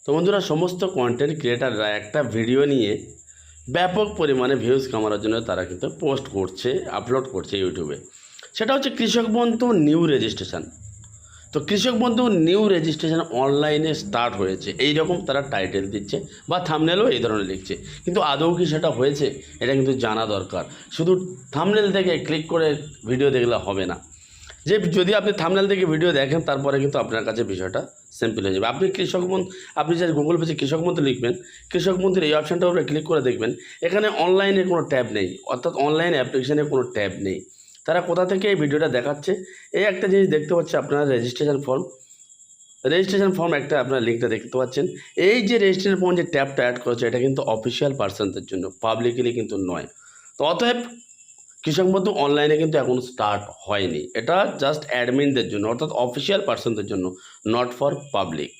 তো বন্ধুরা, সমস্ত কন্টেন্ট ক্রিয়েটাররা একটা ভিডিও নিয়ে ব্যাপক পরিমাণে ভিউজ কামানোর জন্য তারা কিন্তু পোস্ট করছে, আপলোড করছে ইউটিউবে। সেটা হচ্ছে কৃষক বন্ধু নিউ রেজিস্ট্রেশন। তো কৃষক বন্ধু নিউ রেজিস্ট্রেশন অনলাইনে স্টার্ট হয়েছে, এই রকম তারা টাইটেল দিচ্ছে বা থাম্বনেলও এই ধরনের লিখছে, কিন্তু আদৌ কি সেটা হয়েছে এটা কিন্তু জানা দরকার। শুধু থাম্বনেল থেকে ক্লিক করে ভিডিও দেখলে হবে না। যে যদি আপনি থাম্বনেল থেকে ভিডিও দেখেন তারপরে কিন্তু আপনার কাছে বিষয়টা সিম্পল হয়ে যাবে। আপনি কৃষক বন্ধু, আপনি যে গুগল পেজে কৃষক বন্ধু লিখবেন, কৃষক বন্ধুর এই অপশানটার উপরে ক্লিক করে দেখবেন এখানে অনলাইনে কোনো ট্যাব নেই, অর্থাৎ অনলাইন অ্যাপ্লিকেশানে কোনো ট্যাব নেই। তারা কোথা থেকে এই ভিডিওটা দেখাচ্ছে? এই একটা জিনিস দেখতে পাচ্ছে আপনারা, রেজিস্ট্রেশন ফর্ম একটা আপনার লিঙ্কটা দেখতে পাচ্ছেন। এই যে রেজিস্ট্রেশন ফর্ম যে ট্যাবটা অ্যাড করেছে এটা কিন্তু অফিসিয়াল পার্সনদের জন্য, পাবলিকলি কিন্তু নয়। তো অতএব কৃষক বন্ধু অনলাইনে কিন্তু এখন স্টার্ট হয়নি, এটা জাস্ট অ্যাডমিনদের জন্য, অর্থাৎ অফিসিয়াল পার্সনদের জন্য, নট ফর পাবলিক।